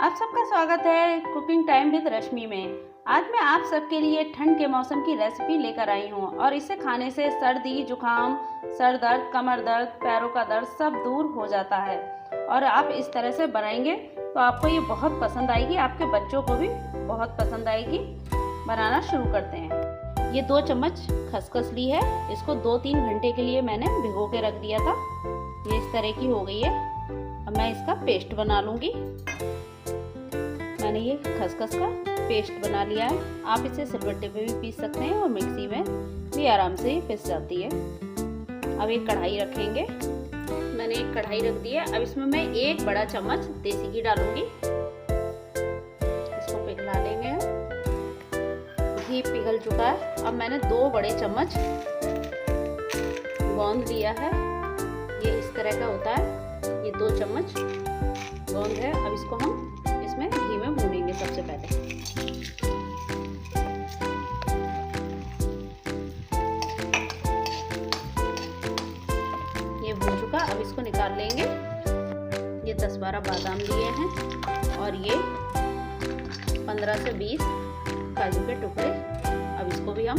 आप सबका स्वागत है कुकिंग टाइम विद रश्मि में। आज मैं आप सबके लिए ठंड के मौसम की रेसिपी लेकर आई हूँ और इसे खाने से सर्दी, जुकाम, सर दर्द, कमर दर्द, पैरों का दर्द सब दूर हो जाता है। और आप इस तरह से बनाएंगे तो आपको ये बहुत पसंद आएगी, आपके बच्चों को भी बहुत पसंद आएगी। बनाना शुरू करते हैं। ये 2 चम्मच खसखस ली है, इसको 2-3 घंटे के लिए मैंने भिगो के रख दिया था। ये इस तरह की हो गई है। अब मैं इसका पेस्ट बना लूँगी। मैंने ये खसखस का पेस्ट बना लिया है। आप इसे सिलबट्टे पे भी पीस सकते हैं और मिक्सी में भी आराम से पिस जाती है। अब एक कढ़ाई रखेंगे। मैंने एक कढ़ाई रख दी है। अब इसमें मैं 1 बड़ा चम्मच देसी घी डालूंगी। इसको पिघला लेंगे। घी पिघल चुका है। अब मैंने 2 बड़े चम्मच गोंद लिया है। ये इस तरह का होता है। ये 2 चम्मच गोंद है। अब इसको हम इसमें घी में भूनेंगे सबसे पहले। ये भून चुका। अब इसको निकाल लेंगे। ये 10-12 बादाम लिए हैं और ये 15 से 20 काजू के टुकड़े। अब इसको भी हम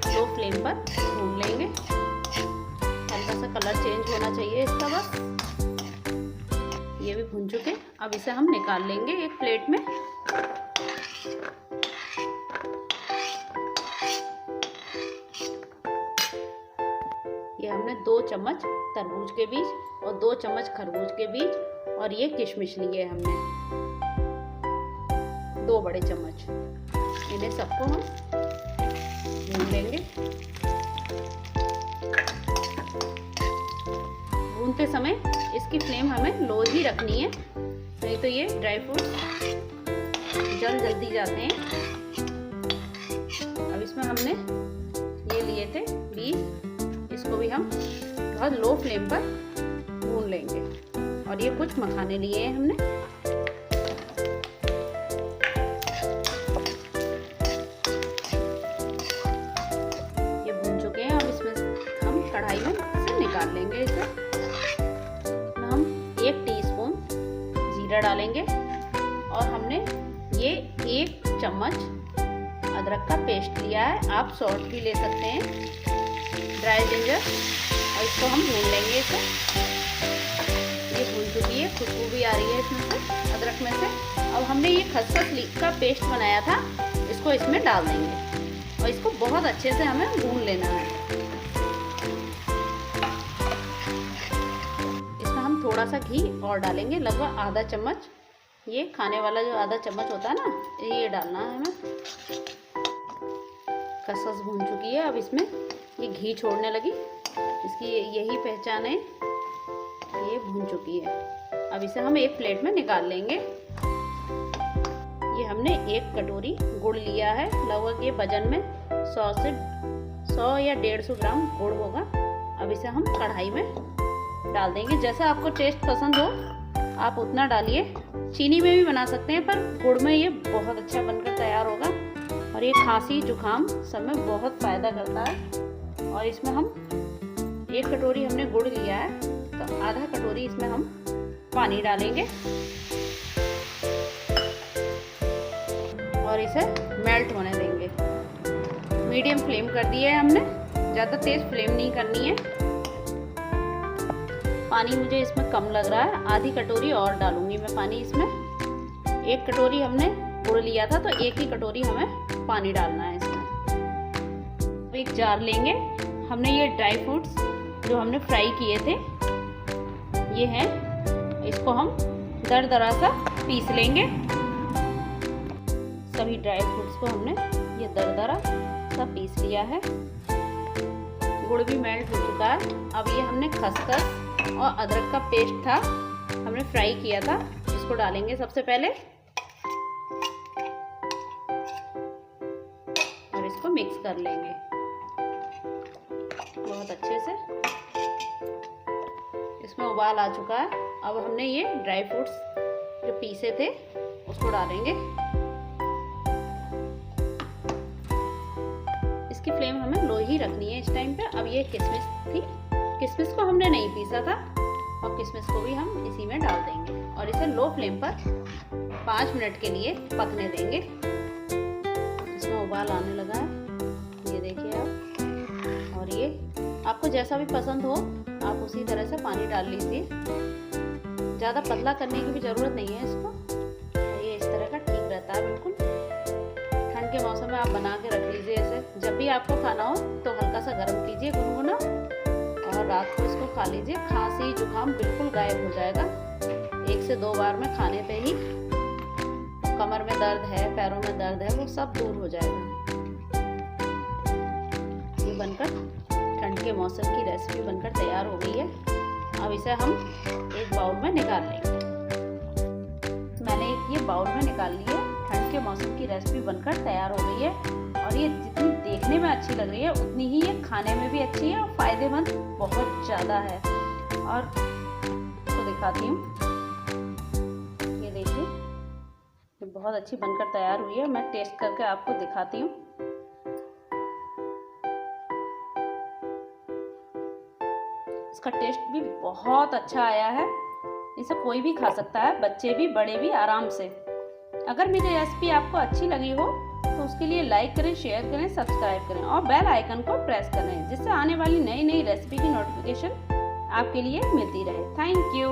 लो फ्लेम पर भून लेंगे। हल्का सा कलर चेंज होना चाहिए इसका बस। ये भी भून चुके। अब इसे हम निकाल लेंगे एक प्लेट में। ये हमने 2 चम्मच तरबूज के बीज और 2 चम्मच खरबूज के बीज और ये किशमिश लिए हमने 2 बड़े चम्मच। इन्हें सबको हम भून लेंगे। भूनते समय इसकी फ्लेम हमें लो ही रखनी है, नहीं तो ये ड्राई फ्रूट्स जल्दी जाते हैं। अब इसमें हमने ये लिए थे बीज, इसको भी हम बहुत लो फ्लेम पर भून लेंगे। और ये कुछ मखाने लिए हैं हमने। ये भून चुके हैं। अब इसमें हम कढ़ाई में से निकाल लेंगे इसे। 1 टीस्पून जीरा डालेंगे और हमने ये 1 चम्मच अदरक का पेस्ट लिया है। आप सॉल्ट भी ले सकते हैं, ड्राई जिंजर। और इसको हम भून लेंगे इसे। ये भून चुकी है, खुशबू भी आ रही है इसमें से, अदरक में से। अब हमने ये खसखस का पेस्ट बनाया था, इसको इसमें डाल देंगे और इसको बहुत अच्छे से हमें भून लेना है। थोड़ा सा घी और डालेंगे, लगभग आधा चम्मच। ये खाने वाला जो आधा चम्मच होता है ना, ये डालना है हमें। खसखस भून चुकी है। अब इसमें ये घी छोड़ने लगी, इसकी यही पहचान है। ये भून चुकी है। अब इसे हम एक प्लेट में निकाल लेंगे। ये हमने 1 कटोरी गुड़ लिया है। लगभग ये वजन में 100 या 150 ग्राम गुड़ होगा। अब इसे हम कढ़ाई में डाल देंगे। जैसा आपको टेस्ट पसंद हो आप उतना डालिए। चीनी में भी बना सकते हैं, पर गुड़ में ये बहुत अच्छा बनकर तैयार होगा। और ये खांसी जुकाम सब में बहुत फ़ायदा करता है। और इसमें हम 1 कटोरी हमने गुड़ लिया है, तो आधा कटोरी इसमें हम पानी डालेंगे और इसे मेल्ट होने देंगे। मीडियम फ्लेम कर दिया है हमने, ज़्यादा तेज़ फ्लेम नहीं करनी है। पानी मुझे इसमें कम लग रहा है, आधी कटोरी और डालूंगी मैं पानी इसमें। 1 कटोरी हमने गुड़ लिया था, तो 1 ही कटोरी हमें पानी डालना है इसमें। एक जार लेंगे। हमने ये ड्राई फ्रूट्स जो हमने फ्राई किए थे ये हैं, इसको हम दरदरा सा पीस लेंगे। सभी ड्राई फ्रूट्स को हमने ये दरदरा सा पीस लिया है। गुड़ भी मेल्ट हो चुका है। अब ये हमने खसखस और अदरक का पेस्ट था, हमने फ्राई किया था, इसको डालेंगे सबसे पहले और इसको मिक्स कर लेंगे बहुत अच्छे से। इसमें उबाल आ चुका है। अब हमने ये ड्राई फ्रूट्स जो पीसे थे उसको डालेंगे। इसकी फ्लेम हमें लो ही रखनी है इस टाइम पे। अब ये किशमिश थी, किशमिश को हमने नहीं पीसा था और किशमिश को भी हम इसी में डाल देंगे और इसे लो फ्लेम पर 5 मिनट के लिए पकने देंगे। इसमें उबाल आने लगा है, ये देखिए आप। और ये आपको जैसा भी पसंद हो आप उसी तरह से पानी डाल लीजिए। ज़्यादा पतला करने की भी ज़रूरत नहीं है इसको, ये इस तरह का ठीक रहता है बिल्कुल। ठंड के मौसम में आप बना के रख लीजिए इसे। जब भी आपको खाना हो तो हल्का सा गर्म कीजिए गुनगुना, और रात को इसको खा लीजिए। खांसी जुकाम बिल्कुल गायब हो जाएगा 1 से 2 बार में खाने पे ही। कमर में दर्द है, पैरों में दर्द है, वो सब दूर हो जाएगा। ये बनकर ठंड के मौसम की रेसिपी बनकर तैयार हो गई है। अब इसे हम एक बाउल में निकाल लेंगे। मैंने ये बाउल में निकाल ली है। ठंड के मौसम की रेसिपी बनकर तैयार हो गई है, और ये जितनी देखने में अच्छी लग रही है उतनी ही ये खाने में भी अच्छी है और फायदेमंद बहुत ज़्यादा है। और तो दिखाती हूँ, ये देखिए ये बहुत अच्छी बनकर तैयार हुई है। मैं टेस्ट करके आपको दिखाती हूँ। इसका टेस्ट भी बहुत अच्छा आया है। इसे कोई भी खा सकता है, बच्चे भी बड़े भी आराम से। अगर मेरी रेसिपी आपको अच्छी लगी हो तो उसके लिए लाइक करें, शेयर करें, सब्सक्राइब करें और बेल आइकन को प्रेस करें, जिससे आने वाली नई नई रेसिपी की नोटिफिकेशन आपके लिए मिलती रहे। Thank you.